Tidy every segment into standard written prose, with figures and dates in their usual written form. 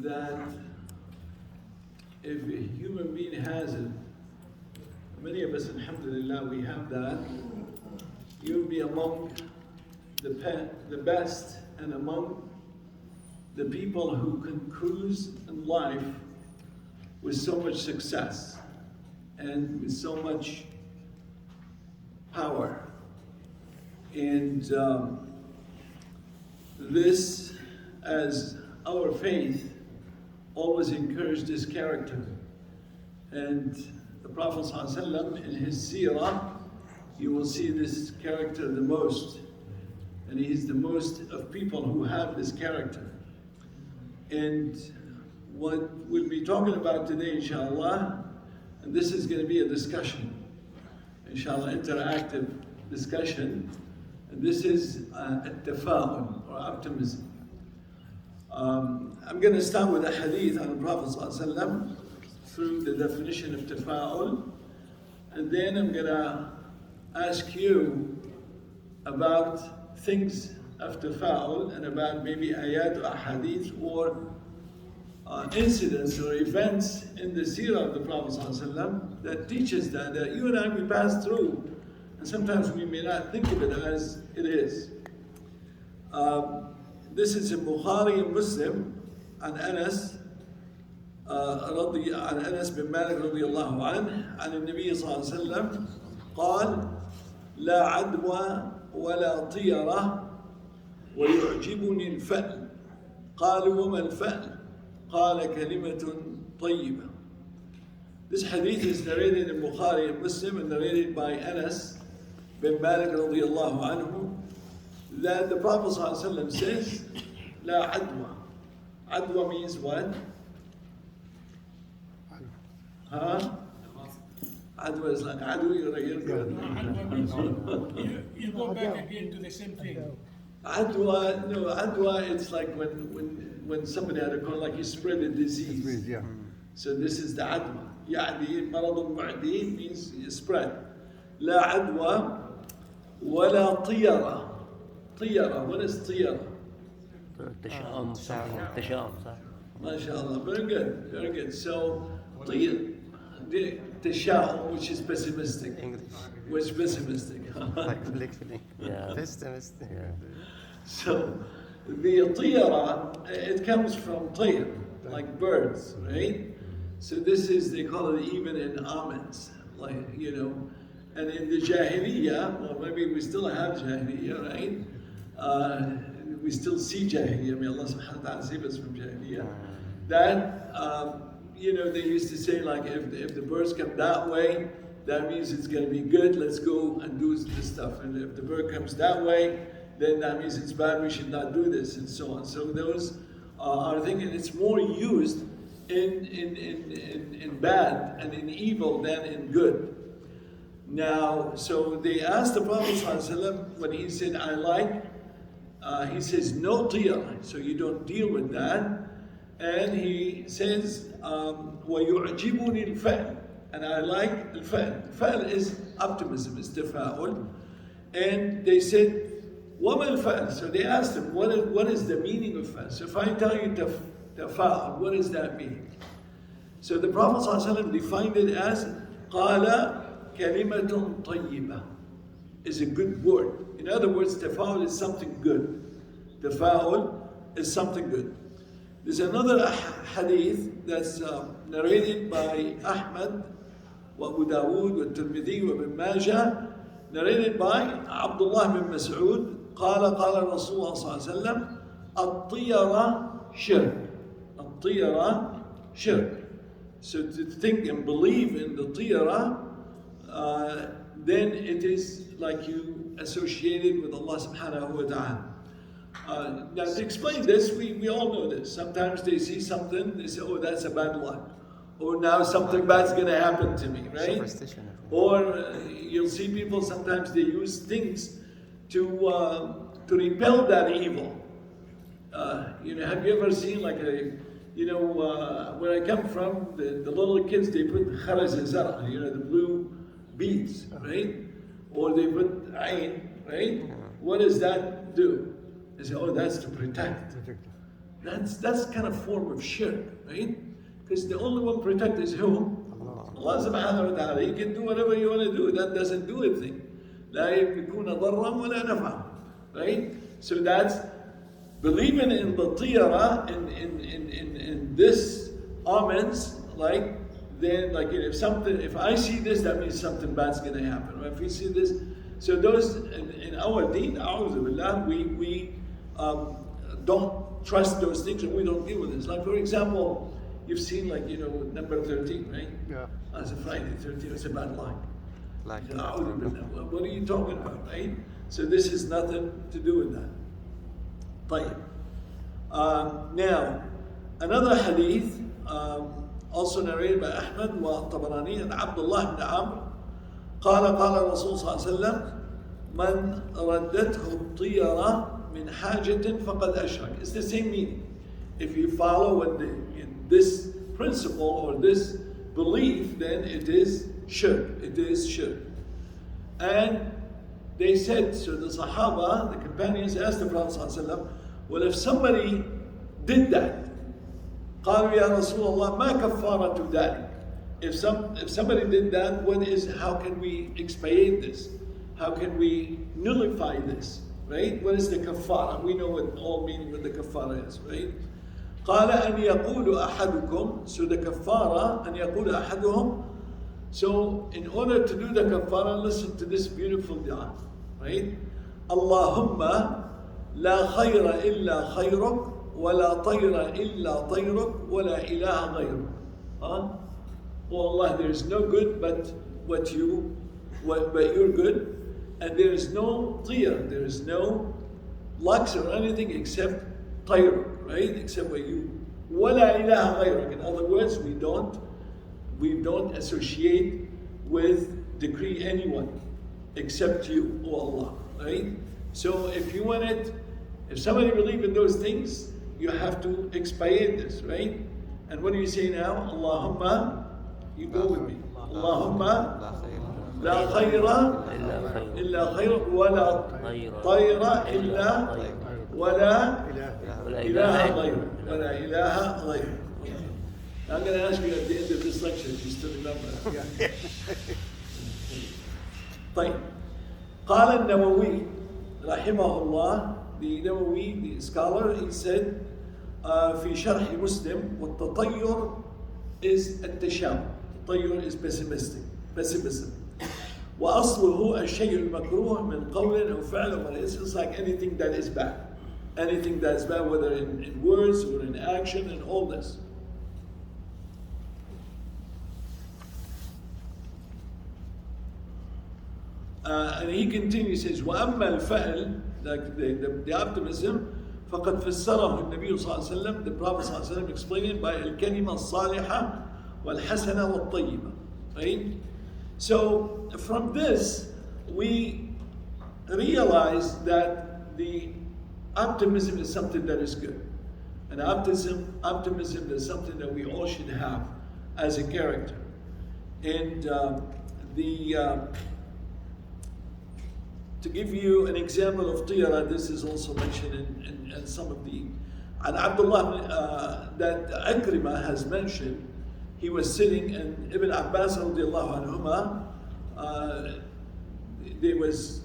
that if a human being has it, many of us, alhamdulillah, we have that, you'll be among the best and among the people who can cruise in life with so much success and with so much power. And this, as our faith, always encouraged this character. And the Prophet ﷺ, in his seerah, you will see this character the most. And he's the most of people who have this character. And what we'll be talking about today, inshallah, and this is going to be a discussion, inshallah, interactive discussion, and this is at-tafa'ul, or optimism. I'm going to start with a hadith on the Prophet ﷺ through the definition of tafa'ul, and then I'm going to ask you about things of tafa'ul and about maybe ayat or hadith or incidents or events in the seerah of the Prophet ﷺ that teaches that you and I, we pass through, and sometimes we may not think of it as it is. This is in Bukhari and Muslim عن أنس عن أنس بن مالك رضي الله عنه عن النبي صلى الله عليه وسلم قال لا عدوى ولا طيرة ويعجبني الفأل قالوا وما الفأل قال كلمة طيبة. This hadith is narrated in Bukhari and Muslim and narrated by Anas bin Malik رضي الله عنه that the Prophet ﷺ says لا عدوى. Adwa means what? Huh? Adwa is like adu, you're good. You go back again to the same thing. Adwa, it's like when somebody had a cold, like you spread a disease. Yeah. So this is the adwa. يعني مرض معدي means you spread. لا عدوى ولا طيرة. طيرة, what is طيرة? تشاؤم صح. MashaAllah, very good. So, تشاؤم, which is pessimistic. English. Which pessimistic? Yeah. Pessimistic. Yeah. So, the طيرة, it comes from طير, like birds, right? So this is, they call it even in almonds, like, you know. And in the Jahiliyyah, well, maybe we still have Jahiliyyah, right? We still see Jahiliyyah, may Allah subhanahu wa ta'ala save us from Jahiliyyah. That, you know, they used to say, like, if the birds come that way, that means it's going to be good, let's go and do this stuff. And if the bird comes that way, then that means it's bad, we should not do this, and so on. So those are things, and it's more used in bad and in evil than in good. Now, so they asked the Prophet ﷺ when he said, I like, he says, no tiyah, so you don't deal with that. And he says, وَيُعْجِبُنِي الْفَأْلِ, and I like al-fa'l. Fa'l is optimism, is tafa'ul. And they said, وَمَا الْفَأْلِ? So they asked him, what is the meaning of fa'l? So if I tell you tafa'ul, what does that mean? So the Prophet ﷺ defined it as قَالَ كَلِمَةٌ طَيِّبَةٌ, is a good word. In other words, tafa'ul is something good. Tafa'ul is something good. There's another hadith that's narrated by Ahmad, wa Abu Dawood, wa Tirmidhi, wa Ibn Majah, narrated by Abdullah bin Mas'ud, قال قال رسول الله صلى الله عليه وسلم الطيرة شرك. الطيرة شرك. So to think and believe in the tiyara, then it is like you associated with Allah subhanahu wa ta'ala. Now to explain this, we all know this. Sometimes they see something, they say, oh, that's a bad luck. Or now something bad's going to happen to me, right? Superstition. Or you'll see people, sometimes they use things to repel that evil. You know, have you ever seen like where I come from, the little kids, they put kharaz al-zara, you know, the blue beads, right? Or they put ayn, right? What does that do? They say, oh, that's to protect. That's kind of form of shirk, right? Because the only one protected is who? Allah subhanahu wa ta'ala. You can do whatever you want to do. That doesn't do anything. لا يملكون ضرا ولا نفعا. Right? So that's believing in the tiyara, in this omens, like then like if I see this, that means something bad's gonna happen. If we see this, so those in our deen, a'udhu billah, we don't trust those things and we don't deal with this. Like for example, you've seen number 13, right? Yeah. As a Friday 13, it's a bad luck. Like A'udhu billah. What are you talking about, right? So this has nothing to do with that. طيب. Now, another hadith, also narrated by Ahmad والطبراني and Abdullah ibn Amr قال الرسول صلى الله عليه وسلم من ردته الطيرة من حاجة فقد أشرك. It's the same meaning. If you follow in this principle or this belief, then it is shirk. It is shirk. And they said, so the Sahaba, the companions asked the Prophet ﷺ, well, if somebody did that, قالوا يا رسول الله ما كفارة ذلك? If somebody did that, how can we expiate this? How can we nullify this? Right? What is the kafara? We know what all meaning what the kafara is, right? قال أن يقول أحدكم. So the kafara أن يقول أحدهم. So in order to do the kafara, listen to this beautiful dua, right? اللهم لا خير إلا خيرك ولا طير إلا طيرك ولا إله غيرك. Oh Allah, there is no good but you're good, and there is no tiyar, there is no lux or anything except tayruk, right? Except what you. ولا إله غيرك. In other words, we don't associate with decree anyone except you, O Allah, right? So if somebody believes in those things, you have to expiate this, right? And what do you say now? Allahumma, you go with me. Allahumma la khayra illa khayr wala tayra illa wala ilaha ghayr. Wala ilaha ghayr. I'm going to ask you at the end of this lecture if you still remember. طيب. قال النووي رحمه الله, the Nawawi, the scholar, he said في شرح مسلم والتطير is التشاؤم. التطير is pessimism. وأصله الشيء المكروه من قول أو فعل أو it's like anything that is bad. Anything that is bad, whether in words or in action and all this. And he continues, says, وَأَمَّا الْفَعْلِ, like the optimism, فَقَدْ فَسَّرَهُ النَّبِيُّ صلى الله عليه وسلم, the Prophet صلى الله عليه وسلم explained it by الْكَلِمَةِ الصَّالِحَةِ وَالْحَسَنَةِ وَالطَّيِّبَةِ. Right? So from this, we realize that the optimism is something that is good. And optimism is something that we all should have as a character. And to give you an example of tiyara, this is also mentioned in some of the. And Abdullah that Ikrimah has mentioned, he was sitting, and Ibn Abbas radiallahu anhuma, there was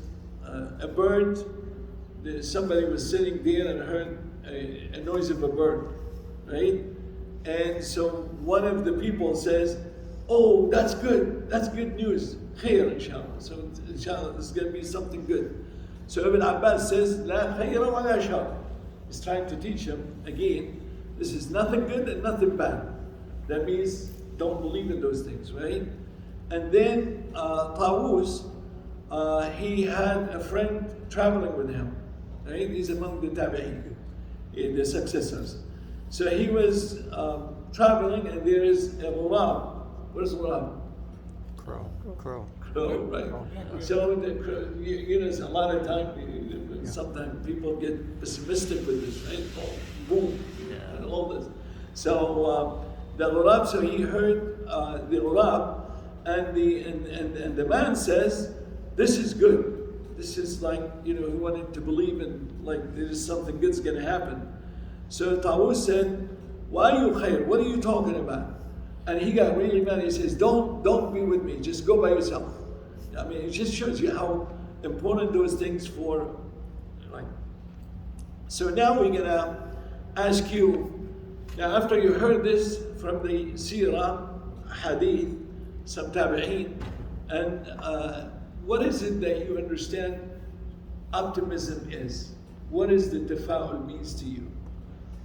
a bird. Somebody was sitting there and heard a noise of a bird, right? And so one of the people says, "Oh, that's good. That's good news. Khair, inshallah. So inshallah, this is going to be something good." So Ibn Abbas says, "La khayra wa la shar." He's trying to teach him again. This is nothing good and nothing bad. That means don't believe in those things, right? And then Tawus, he had a friend traveling with him. Right? He's among the tabi'in, the successors. So he was traveling, and there is a ghurab. What is ghurab? Crow. Crow, right? So a lot of times, sometimes people get pessimistic with this, right? Oh, boom, and all this. So the ghurab. So he heard the ghurab, and the man says, "This is good. This is like, he wanted to believe in, like, there is something good's going to happen." So Tawus said, why are you khair? What are you talking about? And he got really mad. He says, don't be with me. Just go by yourself. I mean, it just shows you how important those things for, like. So now we're gonna ask you, now after you heard this from the Sirah, Hadith, some Tabi'een, and what is it that you understand optimism is? What is the tafa'ul means to you?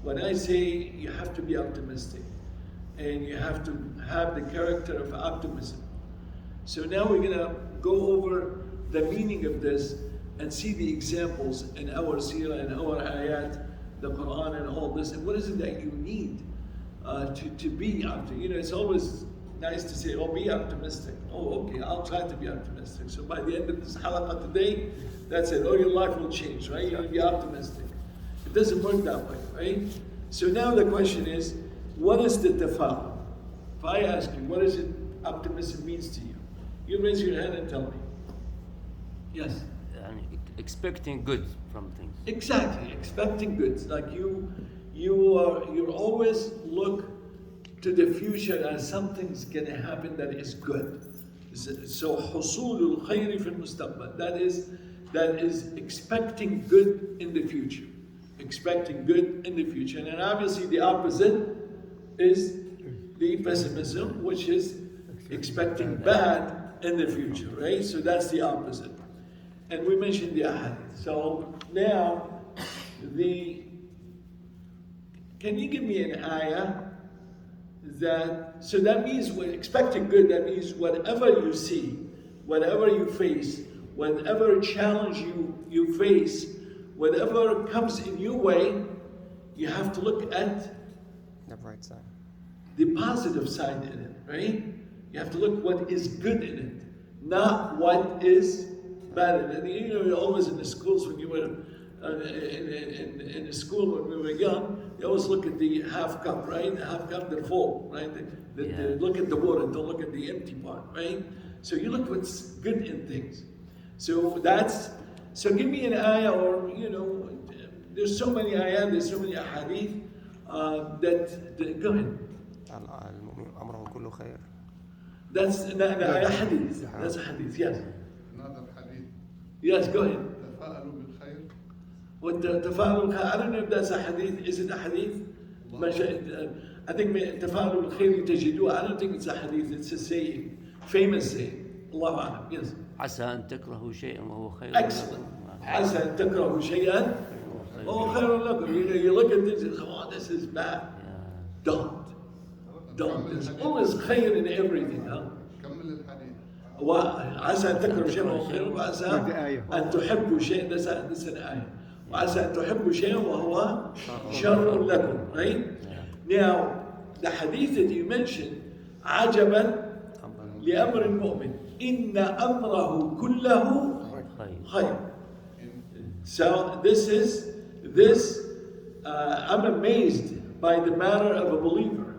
When I say you have to be optimistic, and you have to have the character of optimism. So now we're gonna go over the meaning of this and see the examples in our seerah and our ayat, the Quran and all this, and what is it that you need to be optimistic. You know, it's always nice to say, oh, be optimistic. Oh, okay, I'll try to be optimistic. So by the end of this halaqah today, that's it. Oh, your life will change, right? You're gonna be optimistic. It doesn't work that way, right? So now the question is, what is the tafa'ul? If I ask you, what is it optimism means to you? You raise your hand and tell me. Yes. Expecting good from things. Exactly, expecting good. Like you always look to the future as something's gonna happen that is good. So حصول الخير في المستقبل. That is expecting good in the future. Expecting good in the future. And obviously the opposite is the pessimism, which is expecting bad in the future, right? So that's the opposite. And we mentioned the ahadith. So now, can you give me an ayah so that means when expecting good, that means whatever you see, whatever you face, whatever challenge you face, whatever comes in your way, you have to look at The bright side. the positive side in it, right? You have to look what is good in it, not what is bad in it. You know, always in the schools when you were in the school when we were young, you always look at the half cup, right? The half cup, they're full, right? They look at the water, don't look at the empty part, right? So you look what's good in things. So give me an ayah, or you know, there's so many ayah, there's so many ahadith that go ahead. المؤمن أمره كله خير. That's an ayah hadith. That's a hadith, yes. Another hadith. Yes, go ahead. تفاءلوا بالخير. What the tafa'ul, I don't know if that's a hadith. Is it a hadith? I think tafa'ul khayr tajidu. I don't think it's a hadith. It's a saying, famous saying. Allahu a'lam. Yes. عسى أن تكرهوا شيئا وهو خير Excellent. عسى أن تكرهوا شيئا وهو خير لكم. You look at this and say, oh, this is bad. Don't. There's always khayr in everything, huh? كمل الحديث. وعسى أن تكرهوا شيئا وهو خير، وعسى أن تحبوا شيئا. That's an ayah. وعسى أن تحبوا شيئا وهو شر لكم. Right? Now, the hadith that you mentioned, عجبا لأمر المؤمن إن أمره كله خير. So I'm amazed by the manner of a believer.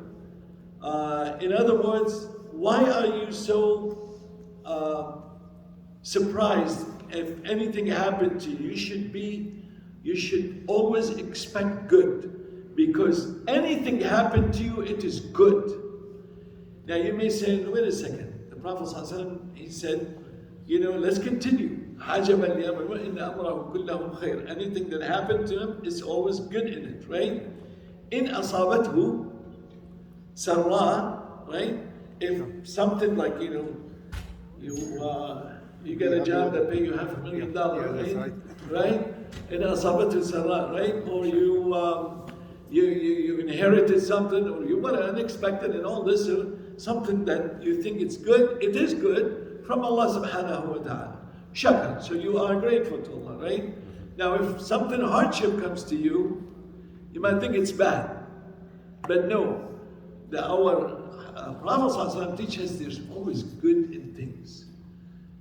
In other words, why are you so surprised if anything happened to you? You should always expect good, because anything happened to you, it is good. Now you may say, wait a second. The Prophet ﷺ, he said, you know, let's continue. عَجَبًا لِأَمْرٍ إِنَّ أَمْرَهُ كُلَّهُ خَيْرٌ. Anything that happened to him is always good in it, right? إِنْ أَصَابَتْهُ سَرَّاء, right? If something like, you know, you get a job that pay you $500,000, right? Right? إِنْ أَصَابَتْهُ سَرَّاء, right? Or you inherited something, or you were unexpected and all this, something that you think it's good, it is good from Allah subhanahu wa ta'ala. Shakar, so you are grateful to Allah, right? Now if something hardship comes to you, you might think it's bad. But no, our Prophet teaches there's always good in things.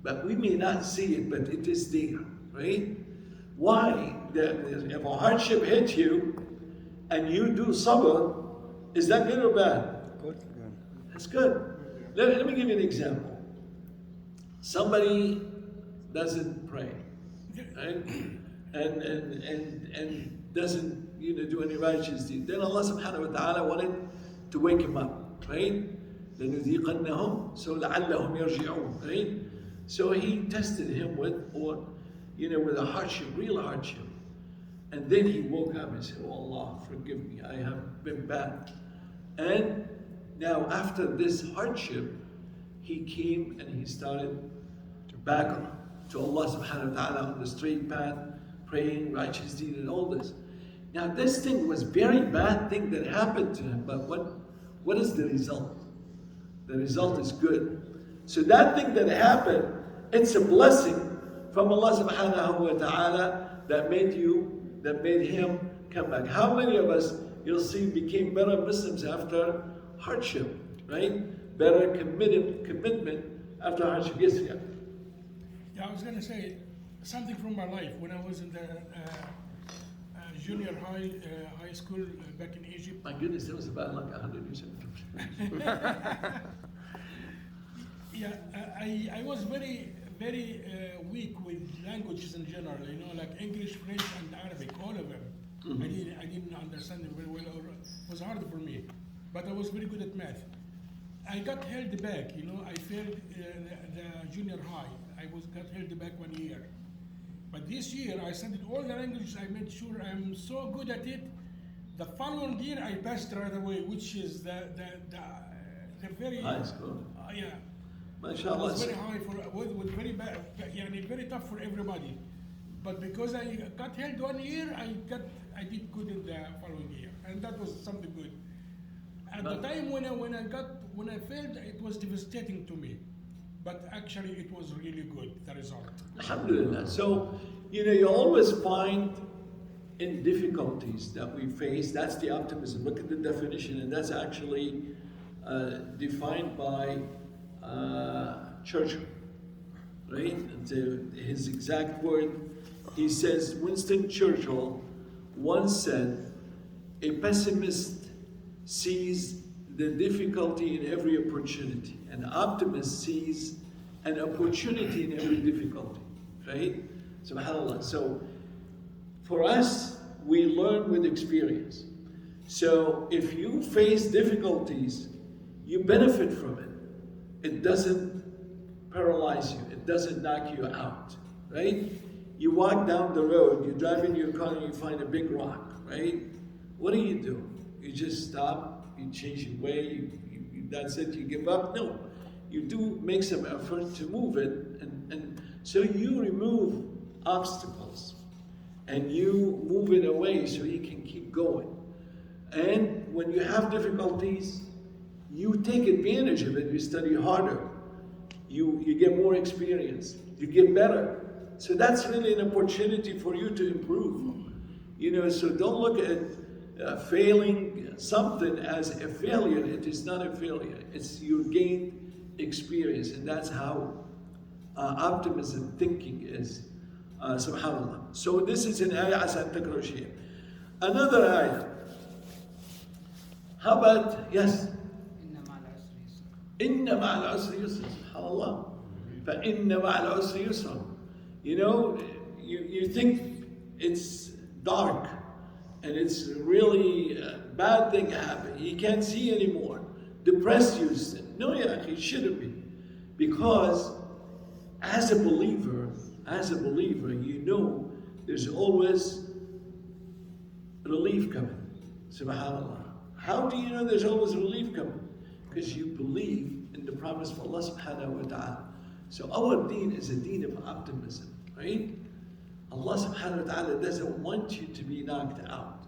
But we may not see it, but it is there, right? Why? If a hardship hits you, and you do sabr, is that good or bad? Good. That's good. Let me give you an example. Somebody doesn't pray, right? And doesn't do any righteous deed. Then Allah subhanahu wa ta'ala wanted to wake him up, right? لَنُذِيقَنَّهُمْ So لَعَلَّهُمْ يَرْجِعُونَ, right? So he tested him with a hardship, real hardship. And then he woke up and said, oh Allah, forgive me, I have been bad. And now after this hardship, he came and he started back to Allah subhanahu wa ta'ala on the straight path, praying, righteous deed and all this. Now this thing was very bad thing that happened to him, but what is the result? The result is good. So that thing that happened, it's a blessing from Allah subhanahu wa ta'ala that made him come back. How many of us, you'll see, became better Muslims after hardship, right? Better commitment after hardship. Yes, yeah. Yeah, I was going to say something from my life when I was in the junior high school back in Egypt. My goodness, that was about like 100 years ago. Yeah, I was very, very weak with languages in general, like English, French, and Arabic, all of them. Mm-hmm. I didn't understand them very well, or it was hard for me. But I was very good at math. I got held back, I failed the junior high. I got held back 1 year. But this year, I studied all the languages. I made sure I'm so good at it. The following year, I passed right away, which is the very Nice, good. yeah. It MashaAllah. was very high with very bad, very tough for everybody. But because I got held 1 year, I did good in the following year, and that was something good. At the time when I failed, it was devastating to me. But actually, it was really good, the result. Alhamdulillah. So, you always find in difficulties that we face, that's the optimism. Look at the definition, and that's actually defined by Churchill, right? His exact word, he says, Winston Churchill once said, a pessimist sees the difficulty in every opportunity. An optimist sees an opportunity in every difficulty, right? SubhanAllah. So for us, we learn with experience. So if you face difficulties, you benefit from it. It doesn't paralyze you. It doesn't knock you out, right? You walk down the road, you drive in your car and you find a big rock, right? What do? You just stop, you change your way, that's it, you give up? No. You do make some effort to move it, and so you remove obstacles and you move it away so you can keep going. And when you have difficulties, you take advantage of it, you study harder, you get more experience, you get better. So that's really an opportunity for you to improve. So don't look at failing something as a failure. It is not a failure. It's you gained experience, and that's how optimism thinking is. Subhanallah. So this is an ayah asan takra shay'an. Another ayah. How about, yes? إِنَّ مَعَ الْعُسْرِ يُسْرًا. SubhanAllah. فَإِنَّ مَعَ الْعُسْرِ يُسْرًا. You think it's dark and it's really a bad thing happened. You can't see anymore. Depressed you. No, yeah, it shouldn't be. Because as a believer, there's always relief coming. SubhanAllah. How do you know there's always relief coming? Because you believe in the promise of Allah subhanahu wa ta'ala. So our deen is a deen of optimism, right? Allah subhanahu wa ta'ala doesn't want you to be knocked out.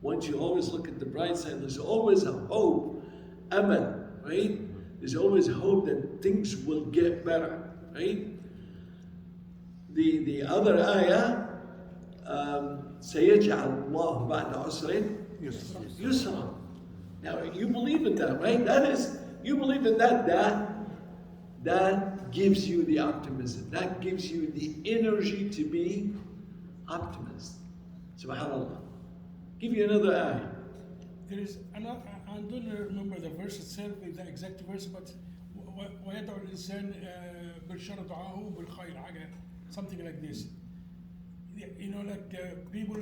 Wants you always look at the bright side. There's always a hope, amal, right? There's always hope that things will get better, right? The other ayah, سَيَجْعَلُ اللَّهُ بَعْدَ عُسْرٍ يُسْرًا. Now you believe in that, right? You believe in that gives you the optimism. That gives you the energy to be optimist. SubhanAllah. Give you another ayah. There is another, I don't remember the verse itself, the exact verse, but وَيَدْعُ الْإِنسَانِ بِالشَّرَّ دُعَاهُ بِالْخَيْرِ, something like this. people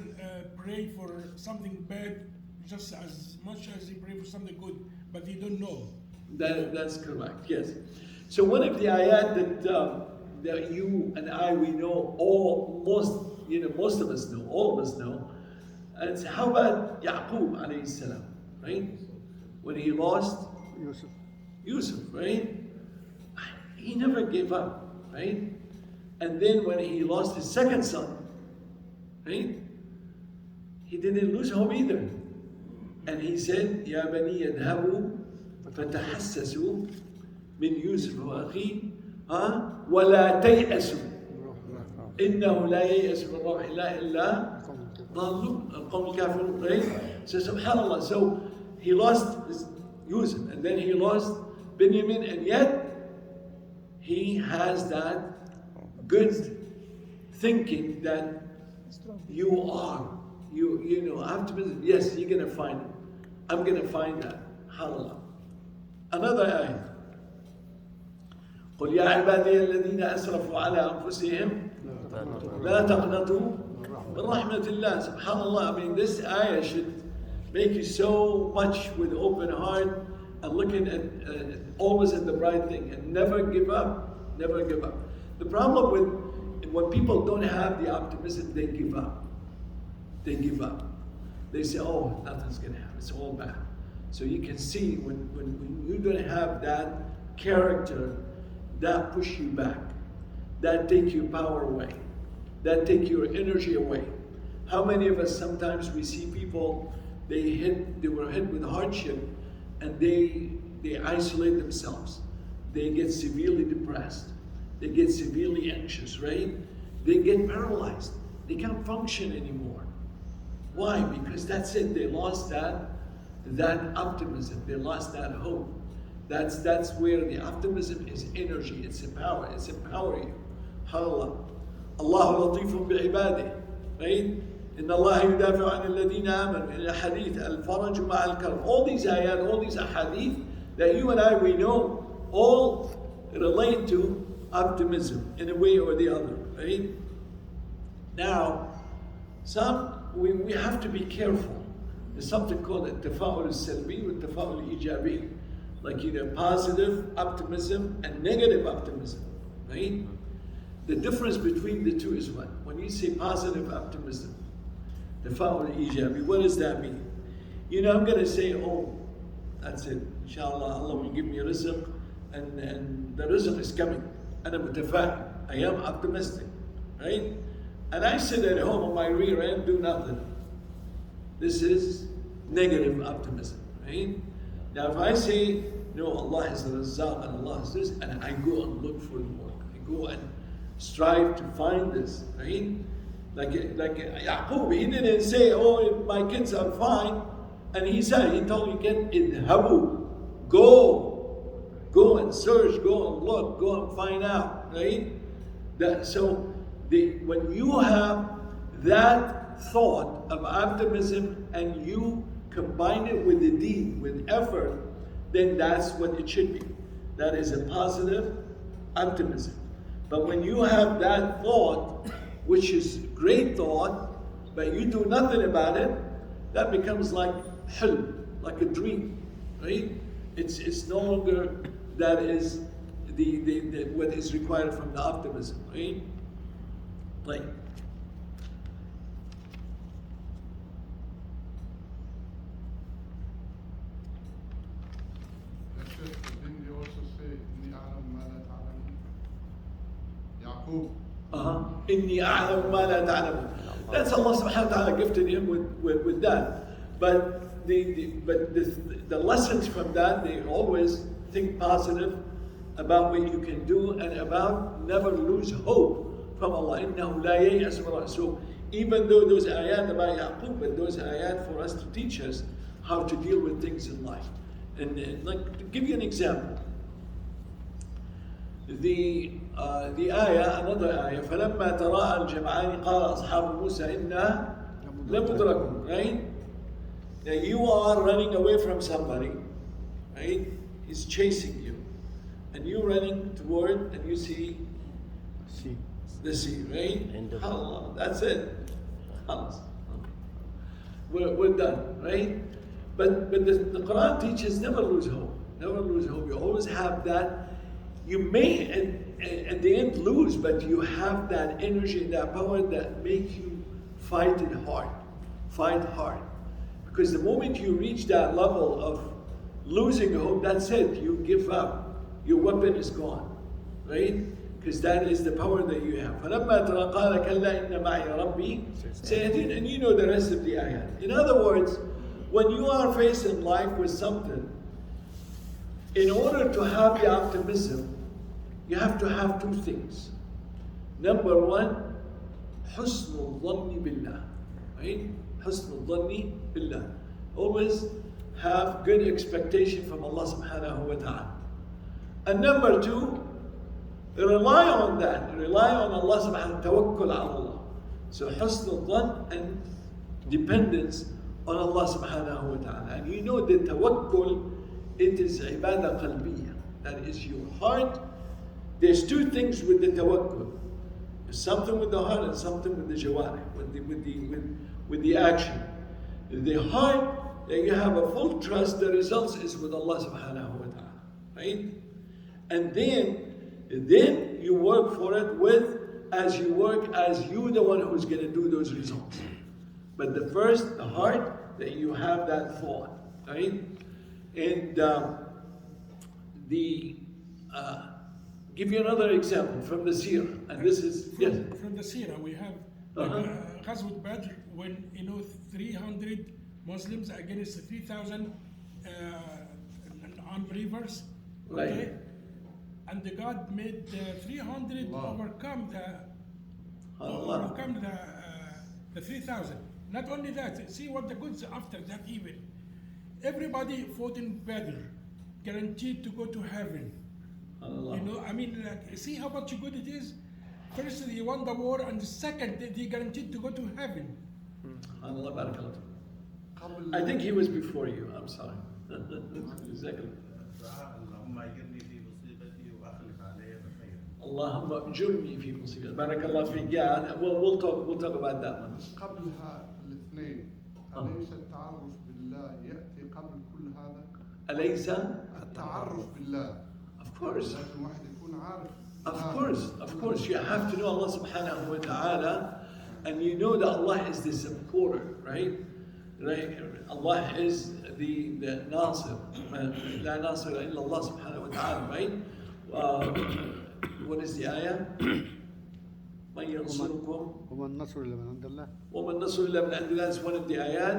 pray for something bad just as much as they pray for something good, but they don't know. That's correct, yes. So one of the ayat that you and I, we know, most of us know, all of us know, and it's how about Yaqub alayhi salam, right? When he lost Yusuf, right? He never gave up, right? And then when he lost his second son, right? He didn't lose hope either. And he said, Ya bani yadhabu fatahassasu min Yusuf wa akhi wa la tay'asu innahu la yay'asu min rawhi Allah illa ضالون القوم الكافرون, right? So subhanallah, so he lost Yusuf and then he lost Benjamin, and yet he has that good thinking that you know, optimism. Yes, you're gonna find it. I'm gonna find that. Halala. Another ayah. قل يا عبادي الذين أسرفوا على أنفسهم لا تقنطوا من رحمة الله. Subhanallah. I mean, this ayah should make you so much with open heart and looking at always at the bright thing and never give up. Never give up. The problem with when people don't have the optimism, they give up. They give up. They say, oh, nothing's going to happen. It's all bad. So you can see when you don't have that character, that push you back, that take your power away, that take your energy away. How many of us sometimes we see people, they were hit with hardship and they isolate themselves. They get severely depressed. They get severely anxious, right? They get paralyzed. They can't function anymore. Why? Because that's it. They lost that optimism. They lost that hope. That's where the optimism is energy. It's a power. It's empower you. Allah. Allahu latifun bi'ibadih. Right? إن الله يدافع عن الذين آمنوا. In a hadith, al-faraj ma al-karb. All these ayat, all these ahadith that you and I, we know, all relate to optimism in a way or the other, right? Now, we have to be careful. There's something called التفاؤل السلبي والتفاؤل الإيجابي. Like positive optimism and negative optimism, right? The difference between the two is what? When you say positive optimism, تفاؤل إيجابي, what does that mean? I'm going to say, oh, that's it. Inshallah, Allah will give me rizq and the rizq is coming. أنا متفائل. I am optimistic, right? And I sit at home on my rear end, do nothing. This is negative optimism, right? Now, if I say, no, Allah is the Razzaq and Allah is this, and I go and look for the work, I go and strive to find this, right? Like Yaqub, he didn't say, oh, my kids are fine, and he told you, get idhabu, go and search, go and look, go and find out, right? When you have that thought of optimism and you combine it with the deed, with effort, then that's what it should be. That is a positive optimism. But when you have that thought, which is great thought, but you do nothing about it, that becomes like hilm, like a dream, right? It's no longer that is the what is required from the optimism, right? Like. Didn't you also say, إني أعلم ما لا تعلمون? Yaqub. إني أعلم ما لا تعلمون. That's Allah subhanahu wa ta'ala gifted him with that. But the lessons from that, they always think positive about what you can do and about never lose hope from Allah. إنه لا ييأس من رحمته. So even though those ayat about Yaqub, but those ayat for us to teach us how to deal with things in life. And like to give you an example, the ayah, another ayah, فلما تراءى الجمعان قال أصحاب موسى إنا لمدركون, right? Now you are running away from somebody, right? He's chasing you, and you're running toward, and you see the sea, right? End of- Allah, that's it. Khalas. We're done, right? But the Quran teaches never lose hope. Never lose hope. You always have that. You may at the end lose, but you have that energy and that power that make you fight it hard. Fight hard. Because the moment you reach that level of losing hope, that's it. You give up. Your weapon is gone. Right? Because that is the power that you have. فَلَمَّا تَرَى قَالَ كَلَّا إِنَّ مَعِيَ رَبِّي سَيَهْدِينِ. And you know the rest of the ayat. In other words, when you are facing life with something, in order to have the optimism, you have to have two things. Number one, حُسْنُ الظَّنِّ بِاللَّهِ. Right? حُسْنُ الظَّنِّ بِاللَّهِ. Always have good expectation from Allah subhanahu wa ta'ala. And number two, rely on that. Rely on Allah subhanahu wa ta'ala. Tawakkul ala Allah. So husn al-dhan and dependence on Allah subhanahu wa ta'ala. And you know that tawakkul, it is ibadah qalbiyah. That is your heart. There's two things with the tawakkul. There's something with the heart and something with the jawarih, with the action. The heart, that you have a full trust, the results is with Allah subhanahu wa ta'ala. Right? And then you work for it as you the one who's going to do those results. But the first, the heart, that you have that thought, right? And give you another example from the seerah, and this is yes. From the Sirah, we have Uh-huh. Ghazwat Badr, when 300 Muslims against 3,000 unbelievers. Right. Okay? And the God made the 300 Wow. overcome Allah. the 3,000. Not only that, see what the goods after that even. Everybody fought in Badr, guaranteed to go to heaven. Allah. You know, I mean, like, see how much good it is? First, they won the war, and the second, they guaranteed to go to heaven. Allah barakallah. قبل I think he was before you. I'm sorry. Exactly. اللهم اجرني في مصيبتي واخلف علي بخير. اللهم اجرني في مصيبتي. بارك الله فيك. Yeah, we'll talk about that one. قبلها الاثنين أليس التعرف بالله يأتي قبل كل هذا؟ أليس? التعرف بالله Of course. لازم واحد يكون عارف. Of course, you have to know Allah subhanahu wa ta'ala, and you know that Allah is the supporter, right? Right? Allah is the Nasir. La Nasir illa Allah subhanahu wa ta'ala, right? What is the ayah? من ينصركم وما النصر إلا من عند الله. وما النصر إلا من عند الله is one of the ayat.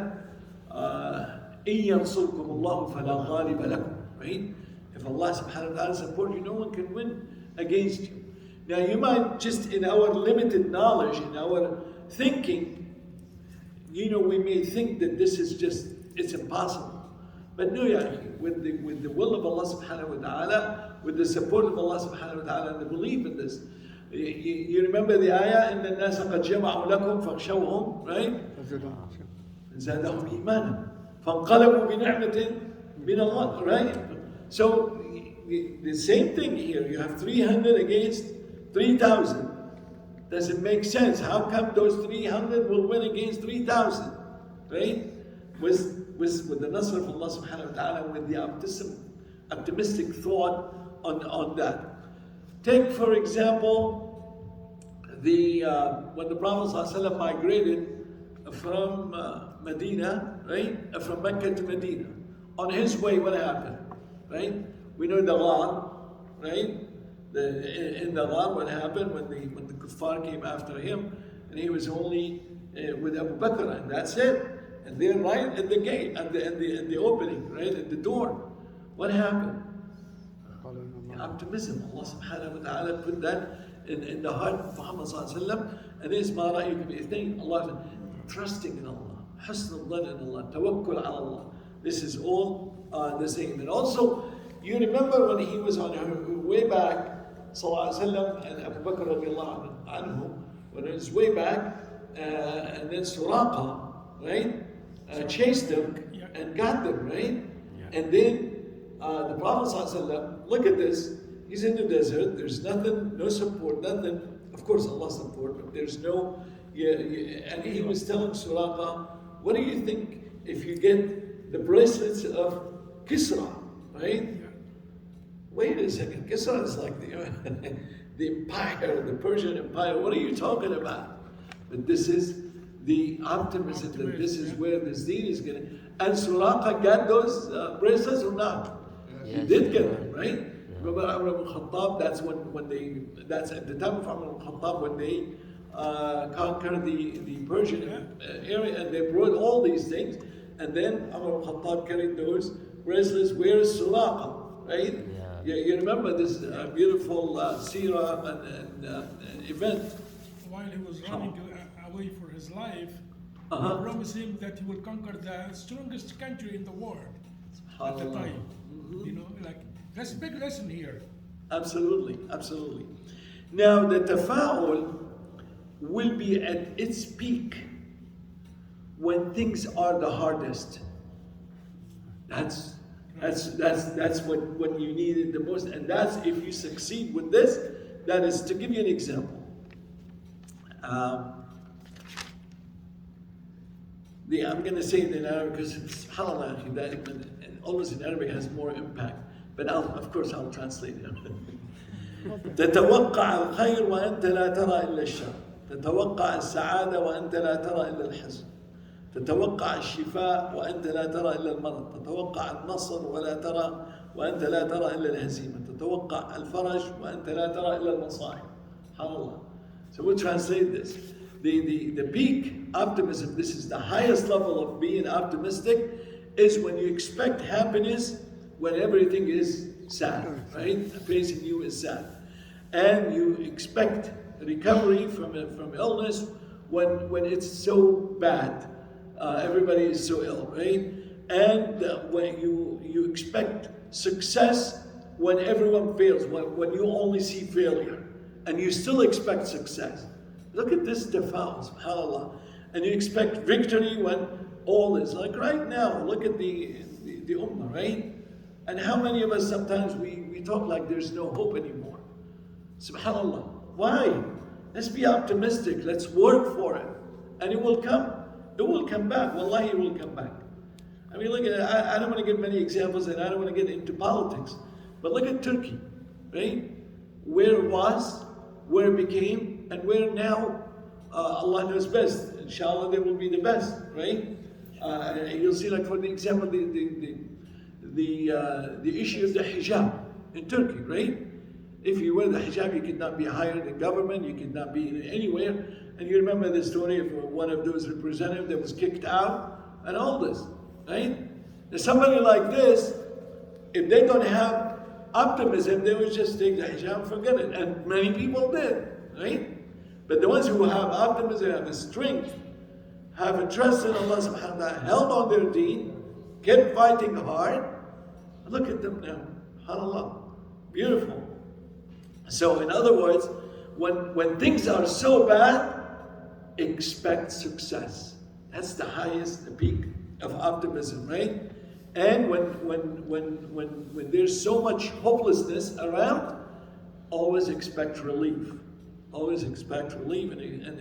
إن ينصركم الله فلا غالب لكم, right? If Allah subhanahu wa ta'ala support you, no one can win against you. Now you might just, in our limited knowledge, in our thinking, we may think that this is just, it's impossible. But no, with the will of Allah subhanahu wa ta'ala, with the support of Allah subhanahu wa ta'ala, and the belief in this. You remember the ayah, إِنَّ النَّاسَ قَدْ جَمَعُوا لَكُمْ فَاخْشَوْهُمْ, right? زادهم إيمانا فانقلبوا بنعمة من الله, right? So the same thing here. You have 300 against 3,000. Does it make sense? How come those 300 will win against 3,000? Right? With the nasr of Allah subhanahu wa ta'ala, with the optimistic thought on that. Take for example when the Prophet ﷺ migrated from Medina, right? From Mecca to Medina. On his way, what happened? Right? We know the Ghar, right? In the Ghar, what happened when the kuffar came after him, and he was only with Abu Bakr, and that's it. And they're right at the gate, at the opening, right at the door. What happened? Optimism. Allah subhanahu wa ta'ala put that in the heart of Muhammad sallallahu alaihi wasallam, and this ma ra'aykum bi ithnayn. Allah, trusting in Allah, husn al-dhan in Allah, tawakkul ala Allah. This is all the same. And also, you remember when he was on her way back, sallallahu alaihi wasallam, and Abu Bakr radiallahu anhu, when he was way back, and then Suraqa, right, chased them and got them, right? And then the Prophet sallallahu alaihi wasallam, look at this, he's in the desert, there's nothing, no support, nothing, Of course, Allah support, but there's no. And he was telling Suraqa, what do you think if you get the bracelets of Kisra, right? Wait a second, Kisra is like the, the empire, the Persian Empire. What are you talking about? But this is the optimism that this is where this deen is going to. And Suraqa got those bracelets or not? He Yes. did get them, right? Remember Umar ibn Khattab, that's at the time of Umar ibn Khattab when they conquered the Persian area and they brought all these things. And then Umar ibn Khattab carried those bracelets. Where is Suraqa, right? Yeah. You remember this beautiful seerah and event. While he was running away for his life, Uh-huh. he promised him that he will conquer the strongest country in the world at the SubhanAllah. time. You know, like that's a big lesson here. Absolutely, absolutely. Now the tafa'ul will be at its peak when things are the hardest. That's when you need it the most, and that's if you succeed with this. That is, to give you an example. I'm going to say it in Arabic because subhanAllah, that and always in Arabic has more impact. But of course I'll translate it. تتوقع الخير وأنت لا ترى إلا الشر. تتوقع السعادة وأنت لا ترى إلا الحزن. تتوقع الشفاء وأنت لا ترى إلا المرض. تتوقع النصر وأنت لا ترى إلا الهزيمة. تتوقع الفرج وأنت لا ترى إلا المصائب. SubhanAllah. So we'll translate this. The peak optimism, this is the highest level of being optimistic, is when you expect happiness when everything is sad, right? Facing you is sad. And you expect recovery from illness when it's so bad. Everybody is so ill, right? And when you expect success when everyone fails, when you only see failure, and you still expect success. Look at this tafa'ul, subhanAllah. And you expect victory when all is like right now. Look at the ummah, right? And how many of us sometimes we talk like there's no hope anymore. SubhanAllah. Why? Let's be optimistic. Let's work for it. And it will come. It will come back. Wallahi, it will come back. I mean, look at I don't want to give many examples and I don't want to get into politics. But look at Turkey, right? Where it was, where it became, and where now Allah knows best. Inshallah, they will be the best, right? You'll see, like for the example, the issue of the hijab in Turkey, right? If you wear the hijab, you cannot be hired in government, you cannot be anywhere. And you remember the story of one of those representatives that was kicked out and all this, right? Now somebody like this, if they don't have optimism, they would just take the hijab and forget it. And many people did, right? But the ones who have optimism, have a strength, have a trust in Allah subhanahu wa ta'ala, held on their deen, kept fighting hard. Look at them now. SubhanAllah. Beautiful. So in other words, when things are so bad, expect success. That's the highest, the peak of optimism, right? And when there's so much hopelessness around, always expect relief. Always expect relief and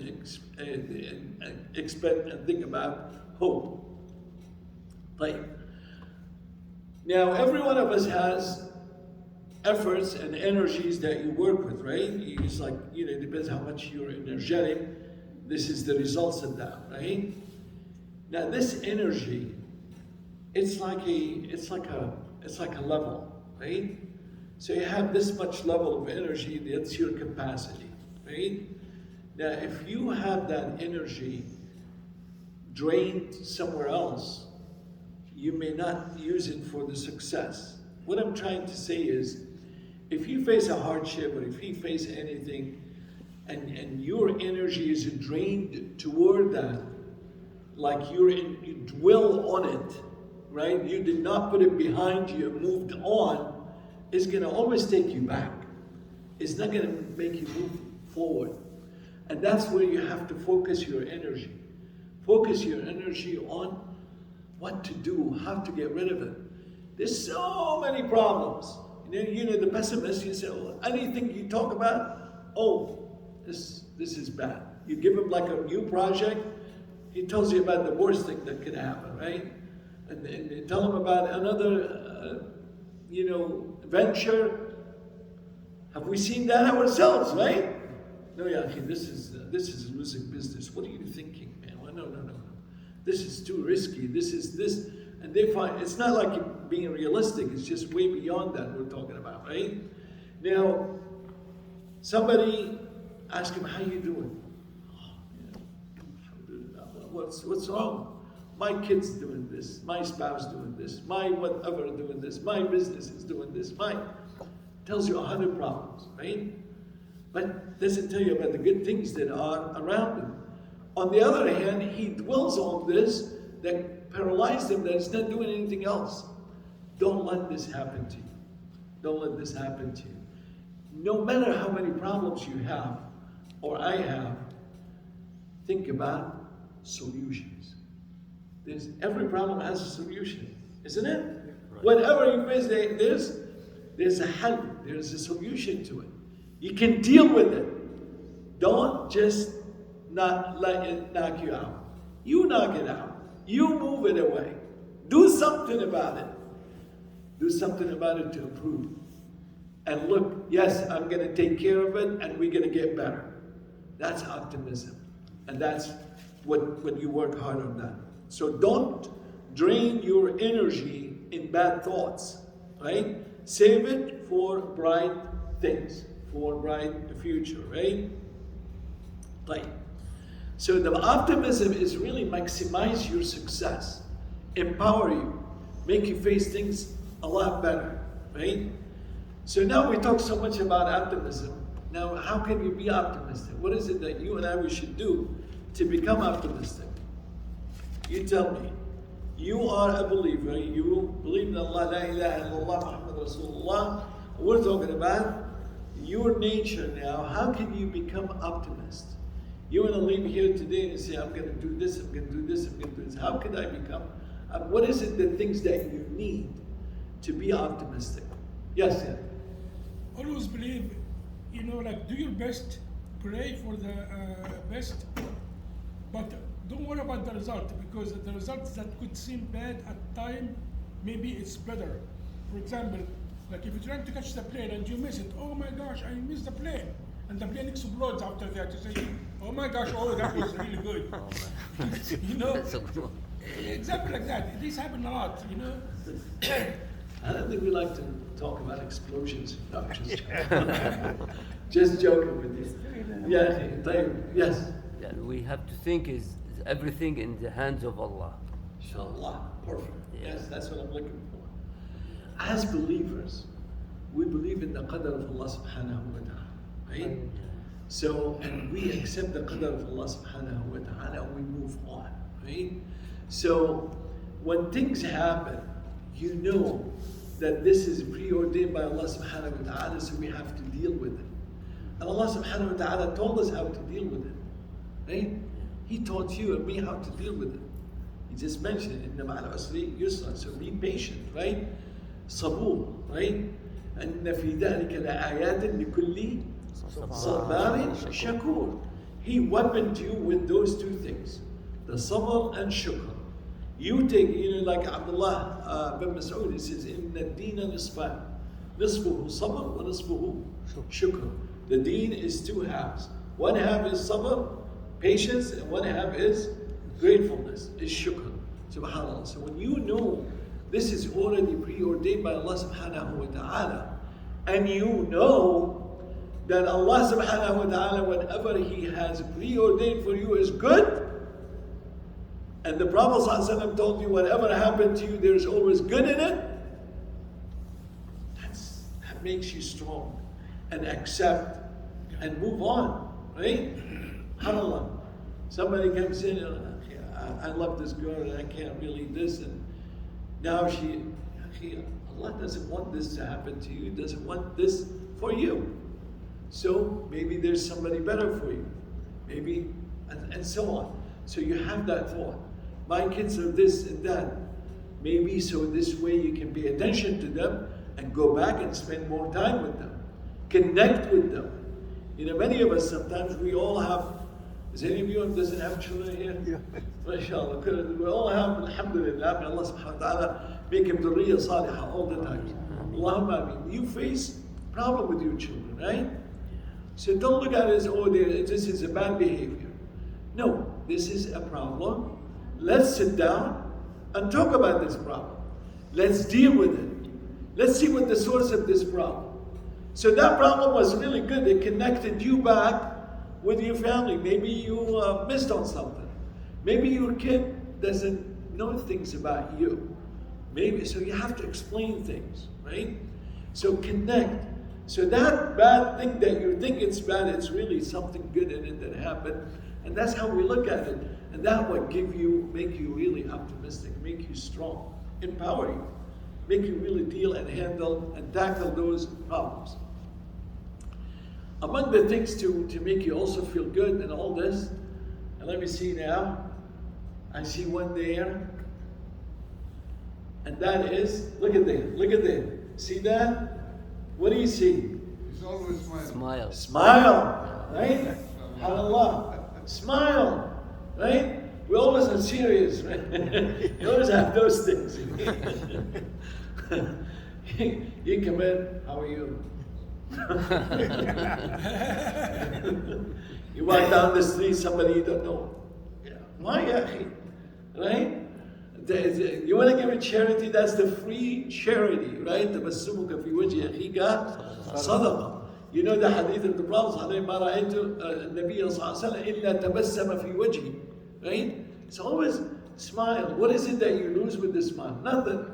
expect and think about hope. Right? Now, every one of us has efforts and energies that you work with, right? It's like, it depends how much you're energetic. This is the results of that, right? Now, this energy, it's like a level, right? So you have this much level of energy, that's your capacity, right? Now, if you have that energy drained somewhere else, you may not use it for the success. What I'm trying to say is, if you face a hardship or if you face anything, and your energy is drained toward that, like you dwell on it, right? You did not put it behind you and moved on, it's going to always take you back. It's not going to make you move forward. And that's where you have to focus your energy. Focus your energy on what to do, how to get rid of it. There's so many problems. The pessimist, you say, anything you talk about, this is bad. You give him like a new project, he tells you about the worst thing that could happen, right? And you tell him about another, venture. Have we seen that ourselves, right? No, yeah, this is losing business. What are you thinking, man? Well, no. This is too risky. This is this, and they find it's not like you're being realistic. It's just way beyond that we're talking about, right? Now, somebody ask him, "How you doing?" Oh, yeah, what's wrong? My kid's doing this. My spouse doing this. My whatever doing this. My business is doing this. Tells you 100 problems, right? But doesn't tell you about the good things that are around him. On the other hand, he dwells on this that paralyzed him, that he's not doing anything else. Don't let this happen to you. Don't let this happen to you. No matter how many problems you have, or I have, think about solutions. Every problem has a solution, isn't it? Right. Whatever you face, there's a help, there's a solution to it. You can deal with it. Don't just not let it knock you out. You knock it out. You move it away. Do something about it. Do something about it to improve. And look, yes, I'm going to take care of it and we're going to get better. That's optimism. And that's what you work hard on that. So don't drain your energy in bad thoughts, right? Save it for bright things, for bright future, right? Right. So the optimism is really maximize your success, empower you, make you face things a lot better, right? So now we talk so much about optimism. Now, how can you be optimistic? What is it that you and I should do to become optimistic? You tell me. You are a believer. You believe in Allah, la ilaha illallah, Muhammad Rasulullah. We're talking about your nature now. How can you become optimist? You want to leave here today and say, I'm going to do this, I'm going to do this, I'm going to do this. How can I become? What is it, the things that you need to be optimistic? Yes, yeah. Always believe, do your best, pray for the best, but don't worry about the result, because the results that could seem bad at time, maybe it's better. For example, like if you're trying to catch the plane and you miss it, oh my gosh, I missed the plane. And the plane explodes after that. You say, oh my gosh, that was really good. That's a good one. Example like that. This happen a lot, I don't think we like to talk about explosions. No, just joking with you. Yeah, yes. Yeah, we have to think is everything in the hands of Allah. Inshallah, perfect. Yeah. Yes, that's what I'm looking for. As believers, we believe in the qadr of Allah subhanahu wa ta'ala, right? So, and we accept the qadr of Allah subhanahu wa ta'ala and we move on, right? So, when things happen, you know that this is preordained by Allah subhanahu wa ta'ala, so we have to deal with it. And Allah subhanahu wa ta'ala told us how to deal with it, right? He taught you and me how to deal with it. He just mentioned it, إِنَّ مَعَ الْعُسْرِ يُسْرًا. So be patient, right? Sabur, right? أَنَّ فِي ذَلِكَ لَآيَاتٍ لِكُلِّ صَبَارٍ شَكُورٍ. He weaponed you with those two things, the sabr and shukr. You take, like Abdullah bin Mas'ud, he says, إِنَّ الدِّينَ نِصْفَانِ نِصْفُهُ صَبْرٌ وَنِصْفُهُ شُكْرٌ. The deen is two halves. One half is sabr, patience, and one half is gratefulness, is shukr. Subhanallah. So when you know this is already preordained by Allah subhanahu wa ta'ala, and you know that Allah subhanahu wa ta'ala, whatever He has preordained for you is good, and the Prophet ﷺ told you whatever happened to you, there's always good in it, that makes you strong and accept and move on, right? SubhanAllah. Somebody comes in and I love this girl and I can't really this, and now Allah doesn't want this to happen to you, doesn't want this for you. So maybe there's somebody better for you. Maybe, and so on. So you have that thought. My kids are this and that. Maybe so this way you can pay attention to them and go back and spend more time with them. Connect with them. You know, many of us sometimes, we all have, is any of you who doesn't have children here? Yeah. MashaAllah. We all have, alhamdulillah, may Allah subhanahu wa ta'ala make him dhurriya salihah all the time. Allahumma ameen. You face problem with your children, right? So don't look at it as, oh, this is a bad behavior. No, this is a problem. Let's sit down and talk about this problem. Let's deal with it. Let's see what the source of this problem. So that problem was really good. It connected you back with your family. Maybe you missed on something. Maybe your kid doesn't know things about you. Maybe, so you have to explain things, right? So connect. So that bad thing that you think it's bad, it's really something good in it that happened. And that's how we look at it. And that would make you really optimistic, make you strong, empower you, make you really deal and handle and tackle those problems. Among the things to make you also feel good in all this, and let me see now, I see one there, and that is, look at there. See that? What do you see? He's always smiling. Smile. Smile, right? SubhanAllah. Smile, right? We always are serious, right? You always have those things. You come in, how are you? You walk down the street, somebody you don't know. Yeah. Why, akhi? Right? You want to give a charity, that's the free charity, right? تبسمك في وجه أخيك صدقة. You know the hadith of the Prophet عليه ما رأيت النبي صلى الله عليه وسلم إلا تبسم في وجهه, right? It's always smile. What is it that you lose with the smile? Nothing.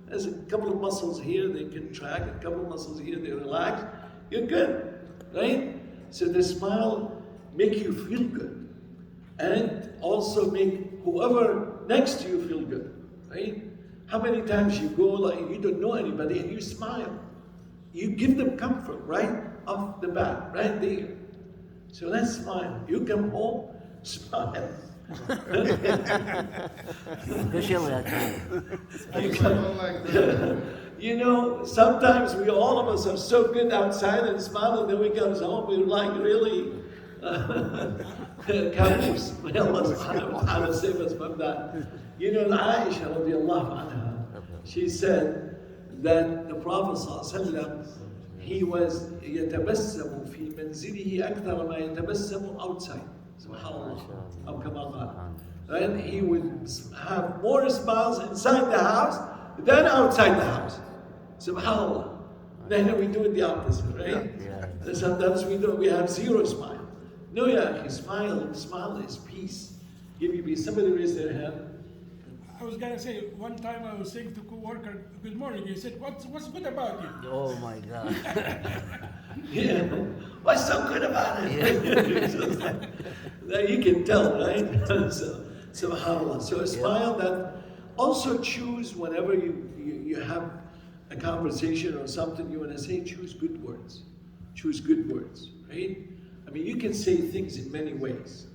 There's a couple of muscles here they contract, a couple of muscles here they relax. You're good, right? So the smile make you feel good, and also make whoever next to you feel good, right? How many times you go like you don't know anybody and you smile, you give them comfort right off the bat, right there. So let's smile. You come home, smile. Especially at home. I don't like that. You know, sometimes all of us are so good outside and smile, and then we come home, we're like really caboose. May Allah subhanahu wa ta'ala save us from that. You know, Aisha radiallahu anha, she said that the Prophet sallallahu alaihi wasallam, he was يتبسم في منزله أكثر ما يتبسم outside. Subhanallah. Aw kama qala. And he would have more smiles inside the house than outside the house. Subhanallah. Then we do it the opposite, right? Yeah. And sometimes we have zero smile. No, yeah, smile is peace. Give you peace. Somebody raised their hand. I was gonna say, one time I was saying to co-worker, good morning, he said, what's good about you? Oh my God. Yeah. What's so good about it? Now you can tell, right? So, subhanAllah. So a smile that also choose whenever you have a conversation or something you want to say, choose good words. Choose good words, right? I mean, you can say things in many ways,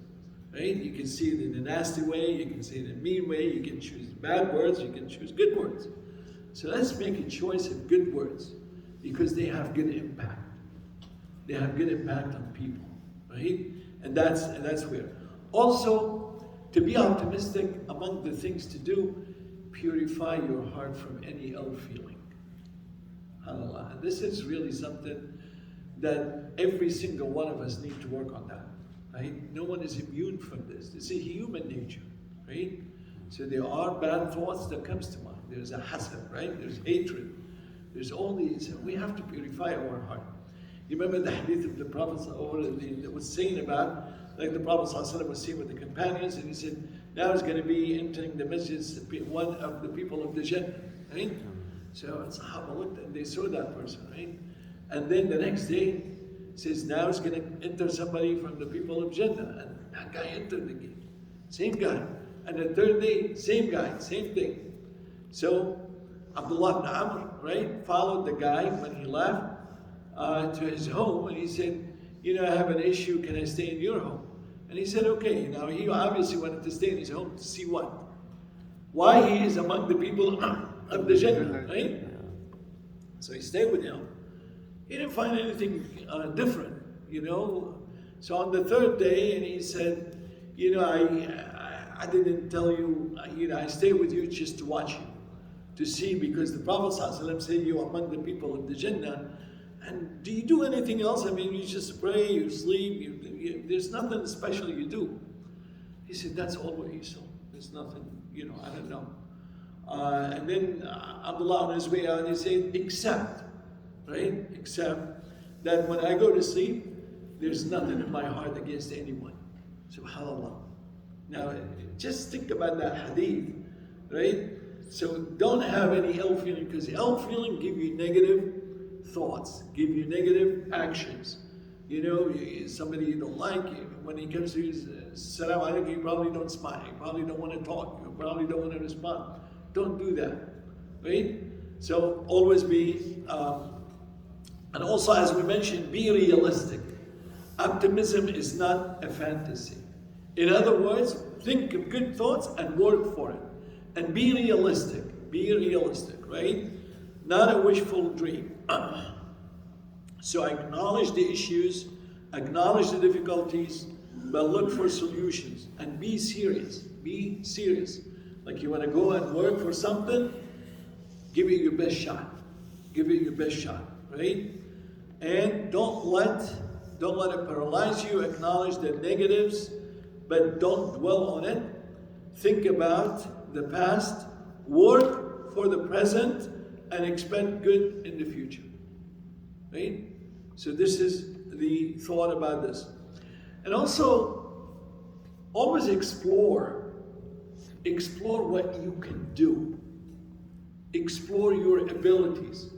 right? You can say it in a nasty way, you can say it in a mean way, you can choose bad words, you can choose good words. So let's make a choice of good words because they have good impact. They have good impact on people, right? And that's where. Also, to be optimistic, among the things to do, purify your heart from any ill feeling. SubhanAllah. And this is really something that every single one of us need to work on that, right? No one is immune from this. This is human nature, right? So there are bad thoughts that comes to mind. There's a hasad, right? There's hatred. There's all these. We have to purify our heart. You remember the hadith of the Prophet that was saying about, like the Prophet was saying with the companions, and he said, now he's going to be entering the masjid, one of the people of the Jannah, right? So Sahaba looked and they saw that person, right? And then the next day, says now he's going to enter somebody from the people of Jannah, and that guy entered the gate, same guy. And the third day, same guy, same thing. So Abdullah ibn Amr, right, followed the guy when he left to his home, and he said, you know, I have an issue, can I stay in your home? And he said, okay. Now he obviously wanted to stay in his home to see what? Why he is among the people of the Jannah, right? So he stayed with him. He didn't find anything different. you know. So on the third day, and he said, you know, I didn't tell you, you know, I stay with you just to watch you, to see, because the Prophet ﷺ said you are among the people of the Jannah. And do you do anything else? I mean, you just pray, you sleep, there's nothing special you do. He said, that's all what you saw. There's nothing, you know, I don't know. And then Abdullah on his way out, he said, except, right? Except that when I go to sleep, there's nothing in my heart against anyone. SubhanAllah. Now, just think about that hadith, right? So don't have any ill feeling, because ill feeling give you negative thoughts, give you negative actions. You know, somebody you don't like, when he comes to you, Salam alaikum, you probably don't smile, you probably don't want to talk, you probably don't want to respond. Don't do that, right? So always be, and also as we mentioned, be realistic. Optimism is not a fantasy. In other words, think of good thoughts and work for it. And be realistic, right? Not a wishful dream. So acknowledge the issues, acknowledge the difficulties, but look for solutions and be serious. Be serious. Like you want to go and work for something, give it your best shot. Give it your best shot, right? And don't let it paralyze you. Acknowledge the negatives, but don't dwell on it. Think about the past, work for the present, and expect good in the future. Right? So this is the thought about this. And also, always explore what you can do. Explore your abilities.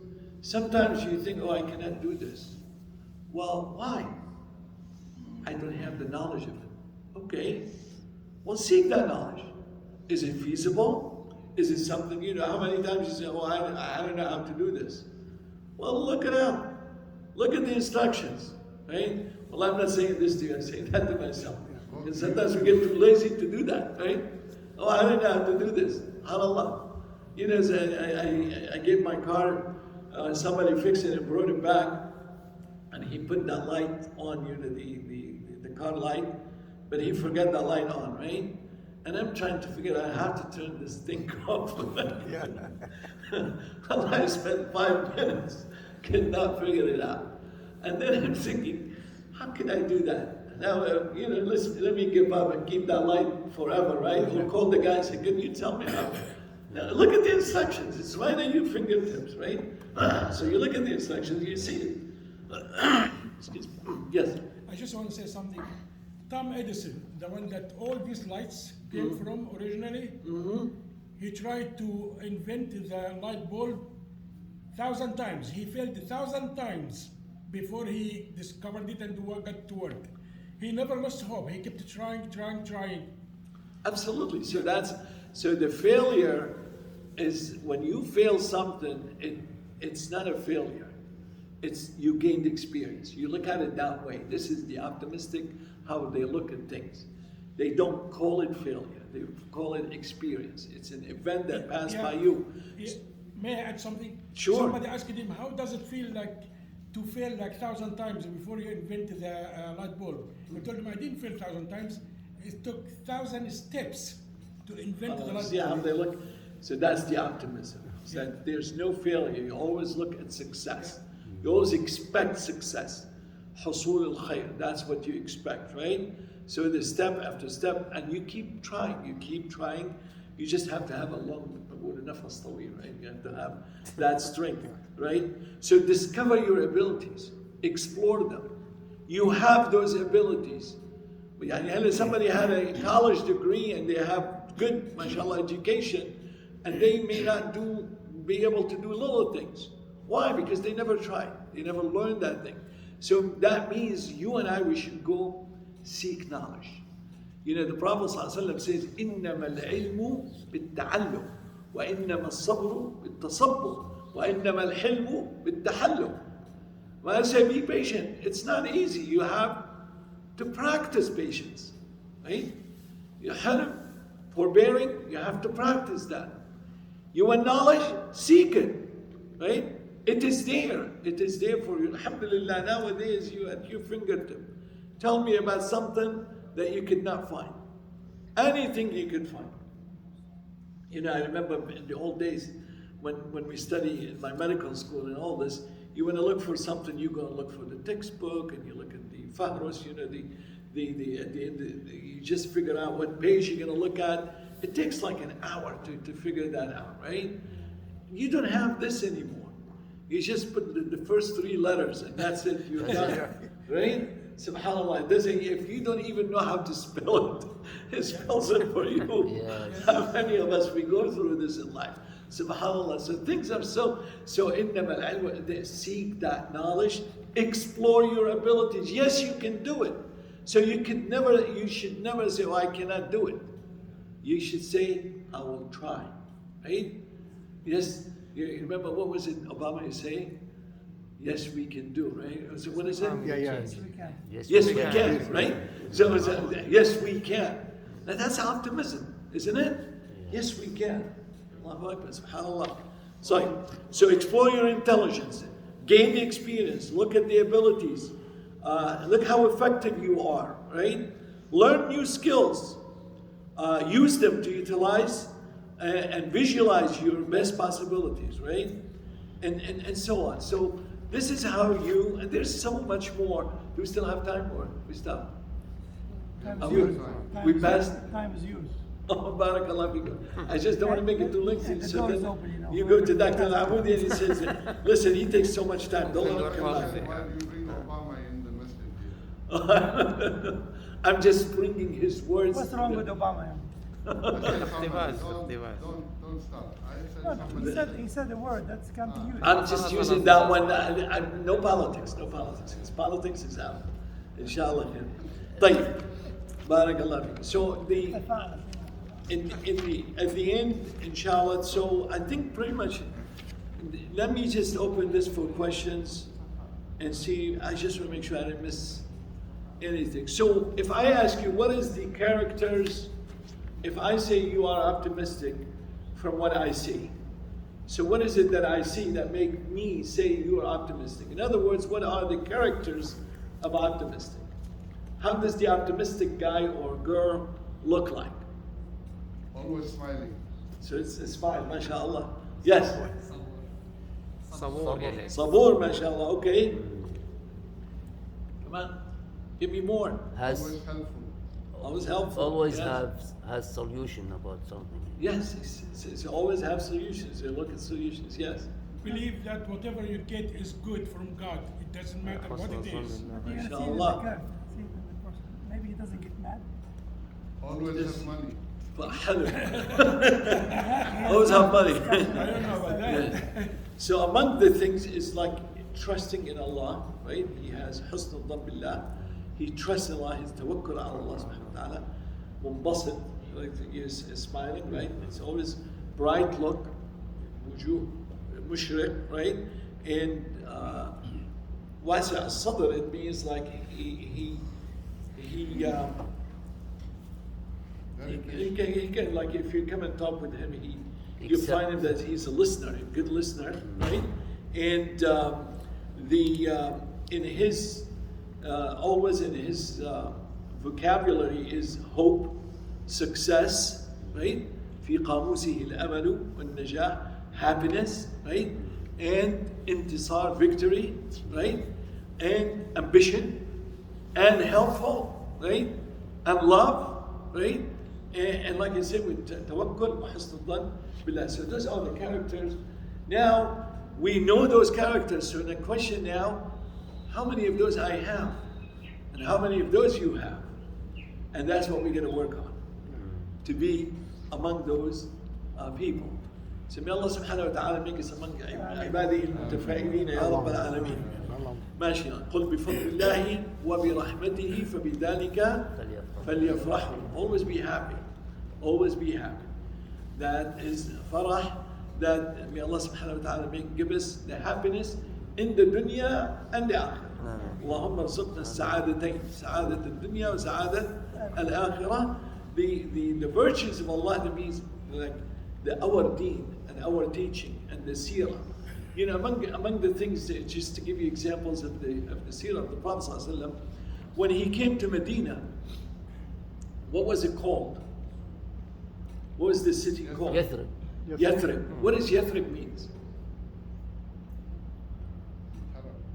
Sometimes you think, oh, I cannot do this. Well, why? I don't have the knowledge of it. Okay. Well, seek that knowledge. Is it feasible? Is it something, you know, how many times you say, oh, I don't know how to do this. Well, look it up. Look at the instructions, right? Well, I'm not saying this to you, I'm saying that to myself. And sometimes we get too lazy to do that, right? Oh, I don't know how to do this. SubhanAllah. You know, I gave my car, somebody fixed it and brought it back, and he put that light on, you know, the car light, but he forgot that light on, right? And I'm trying to figure out how to turn this thing off. I spent 5 minutes, could not figure it out. And then I'm thinking, how can I do that? Now, you know, let me give up and keep that light forever, right? We'll call the guy and say, can you tell me how? Now, look at the instructions. It's right at your fingertips, right? So you look at the instructions, you see it. Excuse me. Yes? I just want to say something. Tom Edison, the one that all these lights came from originally, he tried to invent the light bulb 1,000 times. He failed 1,000 times before he discovered it and got to work. He never lost hope. He kept trying. Absolutely. So the failure is when you fail something, it's not a failure. It's you gained experience. You look at it that way. This is the optimistic how they look at things. They don't call it failure. They call it experience. It's an event that passed by you. May I add something? Sure. Somebody asked him, how does it feel like to fail like 1,000 times before you invented the light bulb? He told him, I didn't fail 1,000 times. It took 1,000 steps to invent the light bulb. See how they look? So that's the optimism. That there's no failure. You always look at success. You always expect success. حصول الخير. That's what you expect, right? So the step after step, and you keep trying. You just have to have a long, right? You have to have that strength, right? So discover your abilities. Explore them. You have those abilities. Somebody had a college degree and they have good, mashallah, education, and they may not be able to do little things. Why? Because they never tried. They never learned that thing. So that means you and I, we should go seek knowledge. You know, the Prophet ﷺ says, إِنَّمَا الْعِلْمُ بِالتَّعَلُّمِ وَإِنَّمَا الصَّبْرُ بِالتَّصَبُّرِ وَإِنَّمَا الْحِلْمُ بِالتَّحَلُّمِ. When I say be patient, it's not easy. You have to practice patience, right? You have forbearing, you have to practice that. You want knowledge, seek it, right? It is there. It is there for you. Alhamdulillah, nowadays you at your fingertip. Tell me about something that you could not find. Anything you could find. You know, I remember in the old days when we study in my medical school and all this, you want to look for something, you go and look for the textbook and you look at the fahros, you know, at the end, you just figure out what page you're going to look at. It takes like an hour to figure that out, right? You don't have this anymore. You just put the first three letters and that's it, you're done, right? SubhanAllah, if you don't even know how to spell it, it spells it for you. Yes. How many of us, we go through this in life? SubhanAllah, so things are so إنما العلم, seek that knowledge, explore your abilities. Yes, you can do it. So you should never say, oh, I cannot do it. You should say, I will try, right? Yes, you remember what was it Obama is saying? Yes, we can do, right? So what is it? Yes, Yes, we can, right? So it's, yes, we can. Now that's optimism, isn't it? Yes, we can. Allahu Akbar, subhanAllah. So explore your intelligence, gain the experience, look at the abilities, look how effective you are, right? Learn new skills, use them to utilize and visualize your best possibilities, right? And so on. So this is how you, and there's so much more. Do we still have time or we stop? Time Are is we, yours. we passed? Time is yours. Oh, barakallah fikum. I just don't want to make it too lengthy. The So door is then open, you know. you go to Dr. Al-Amoudi and he says, listen, he takes so much time. Don't let him come Why back. do you bring Obama in the masjid here? I'm just bringing his words. What's wrong with Obama? اقتباس. Don't stop. I No, said somebody. he said a word that's come to you. I'm just using that one. No politics, no politics. His politics is out. Inshallah. طيب. Barakallah fikum. So at the end, inshallah, so I think pretty much, let me just open this for questions and see, I just want to make sure I didn't miss anything. So if I ask you, what is the characters, if I say you are optimistic from what I see, so what is it that I see that make me say you are optimistic? In other words, what are the characters of optimistic? How does the optimistic guy or girl look like? Always smiling. So it's a smile, mashallah. Yes. صبور إليه. Sabur, mashallah. Okay. Come on. Give me more. Has Always helpful. Always helpful. always Yes. has solution about something. Yes, it's always have solutions. They look at solutions. Yes. Believe that whatever you get is good from God. It doesn't matter what it is. You're gonna see it in the Inshallah. curve. See it in the person. Maybe he doesn't get mad. Always have money. حلو. Always have money. I don't know about that. Yeah. So among the things is like trusting in Allah, right? He has حسن الظن بالله. He trusts in Allah. His tawakkul على Allah subhanahu wa ta'ala. منبسط, like he is smiling, right? It's always bright look. وجوه مشرق, right? And واسع الصدر, it means like he can, like if you come and talk with him, you Accept. find him that he's a listener, a good listener, right? And in his always in his vocabulary is hope, success, right? في قاموسه الأمل والنجاح, happiness, right? And انتصار, victory, right? And ambition, and helpful, right? And love, right? And like I said, with tawakkul, وحسن الظن بالله. So those are the characters. Now, we know those characters. So the question now, how many of those I have? And how many of those you have? And that's what we're going to work on. To be among those people. So may Allah subhanahu wa ta'ala make us among عباده المتفائلين يا رب العالمين. ماشي. قل بفضل الله وبرحمته فبذلك فليفرحوا. Always be happy. Always be happy. That is farah. That may Allah subhanahu wa ta'ala give us the happiness in the dunya and the akhirah. اللهم ارزقنا السعادتين, سعادة الدنيا وسعادة الآخرة. The virtues of Allah, that means like our deen and our teaching and the seerah You know, among the things, just to give you examples of the seerah of the Prophet ﷺ, when he came to Medina, what was it called? What was the city called? Yathrib. Yathrib. What does Yathrib means?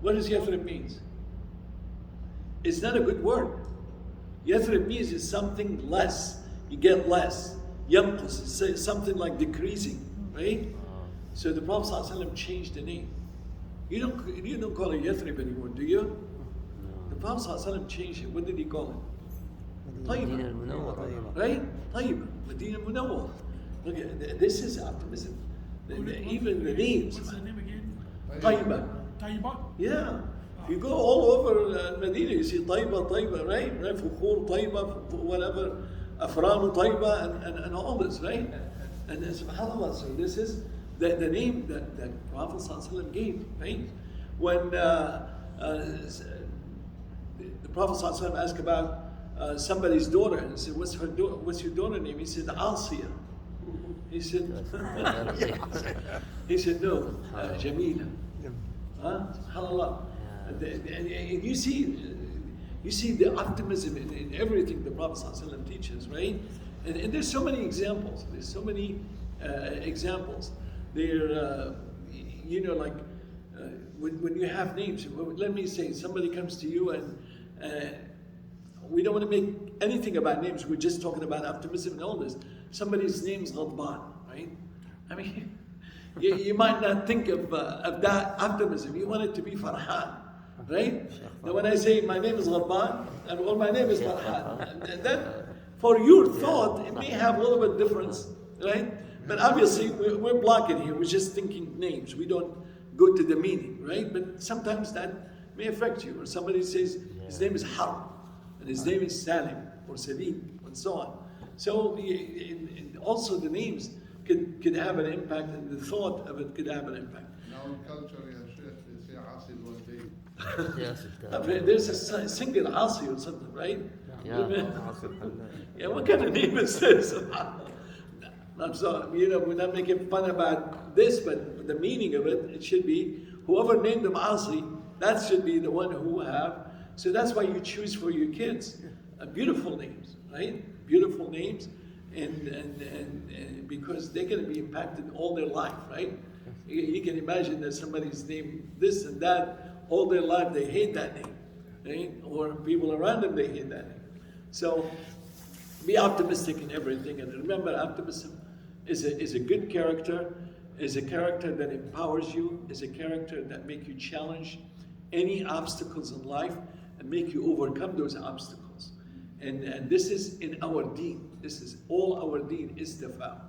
What does Yathrib means? It's not a good word. Yathrib means it's something less. You get less. Yamqus, it's something like decreasing, right? So the Prophet ﷺ changed the name. You don't call it Yathrib anymore, do you? The Prophet ﷺ changed it. What did he call it? Medina Tayyiba, al-Munawwara. right? Tayyiba, Medina Munawwara. Look at this is optimism. Even the names. What's the name again? Tayyiba. Taiba? Yeah. You go all over Medina, you see Tayyiba, right? Right? Fukhur, Tayyiba, whatever. Afranu, Tayyiba, and all this, right? And then subhanAllah, so this is the name that Prophet ﷺ gave, right? When the Prophet ﷺ asked about somebody's daughter, and he said, what's your daughter name? He said, Asiya. He said, no, Jamila. SubhanAllah. And you see the optimism in everything the Prophet ﷺ teaches, right? And there's so many examples. There's so many examples. There, you know, like when you have names. Let me say, somebody comes to you and we don't want to make anything about names. We're just talking about optimism and all this. Somebody's name's Ghadban, right? I mean, you might not think of that optimism. You want it to be Farhan, right? Now when I say my name is Ghadban, and well, my name is Farhan, and then for your thought, it may have a little bit difference, right? But obviously, we're blocking here. We're just thinking names. We don't go to the meaning, right? But sometimes that may affect you. Or somebody says his name is Harb, and his name is Salim or Salim, and so on. So also the names could have an impact, and the thought of it could have an impact. Now in culture, yeah, Sheikh, they say Asi al-Walidain. Yes, it There's a single Asi or something, right? Yeah. Yeah, what kind of name is this? I'm sorry, you know, we're not making fun about this, but the meaning of it, it should be whoever named them Asi, that should be the one who have. So that's why you choose for your kids beautiful names, right? Beautiful names, and because they're going to be impacted all their life, right? You can imagine that somebody's named this and that all their life, they hate that name, right? Or people around them, they hate that name. So be optimistic in everything, and remember, optimism is a good character, is a character that empowers you, is a character that make you challenge any obstacles in life and make you overcome those obstacles. And this is in our deen. This is all our deen is tafa.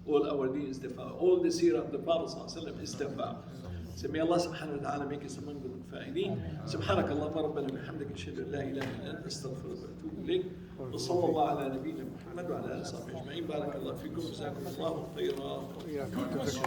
All our deen is tafa. All the seerah of the Prophet ﷺ is tafa. So may Allah subhanahu wa ta'ala make us among the mufaideen. سبحانك اللهم ربنا وبحمدك اشهد ان لا اله الا انت استغفرك واتوب اليك وصلى الله على نبينا محمد وعلى اله وصحبه اجمعين. بارك الله فيكم جزاكم الله خيرا. Good question.